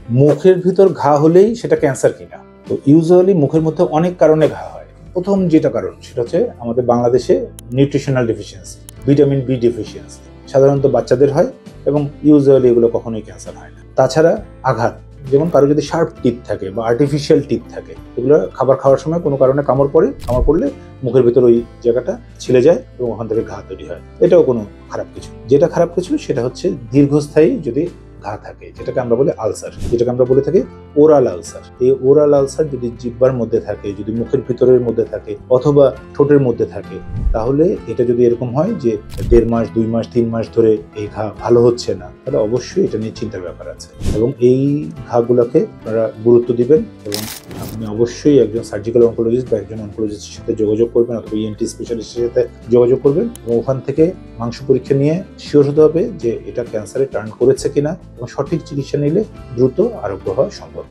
মুখের ভিতর ঘা হলেই সেটা ক্যান্সার কিনা? তো ইউজুয়ালি মুখের মধ্যে অনেক কারণে ঘা হয়। প্রথম যেটা কারণ সেটা হচ্ছে আমাদের বাংলাদেশে nutritional deficiency, vitamin B deficiency সাধারণত বাচ্চাদের হয় এবং ইউজুয়ালি এগুলো কখনোই ক্যান্সার হয় না। তাছাড়া আঘাত, যেমন কারো যদি শার্প টিপ থাকে বা আর্টিফিশিয়াল টিপ থাকে, এগুলো খাবার খাওয়ার সময় কোনো কারণে কামড় পড়লে মুখের ভিতর ওই জায়গাটা ছিলে যায় এবং ওখান থেকে ঘা তৈরি হয়। এটাও কোনো খারাপ কিছু। যেটা খারাপ কিছু সেটা হচ্ছে দীর্ঘস্থায়ী যদি ঘা থাকে, যেটাকে আমরা বলি আলসার, যেটাকে আমরা বলে থাকি ওরাল আলসার। এই ওরাল আলসার যদি জিহ্বার মধ্যে থাকে, যদি মুখের ভিতরের মধ্যে থাকে অথবা ঠোঁটের মধ্যে থাকে, তাহলে এটা যদি এরকম হয় যে 1.5 মাস 2 মাস 3 মাস ধরে এই ঘা ভালো হচ্ছে না, তাহলে অবশ্যই এটা নিয়ে চিন্তার ব্যাপার আছে এবং এই ঘাগুলোকে আপনারা গুরুত্ব দিবেন এবং আপনি অবশ্যই একজন সার্জিক্যাল অনকোলজিস্ট বা একজন অনকোলজিস্টের সাথে যোগাযোগ করবেন অথবা ইএনটি স্পেশালিস্টের সাথে যোগাযোগ করবেন এবং ওখান থেকে মাংস পরীক্ষা নিয়ে শিওর হতে হবে যে এটা ক্যান্সারে টার্ন করেছে কিনা এবং সঠিক চিকিৎসা নিলে দ্রুত আরোগ্য হওয়া সম্ভব।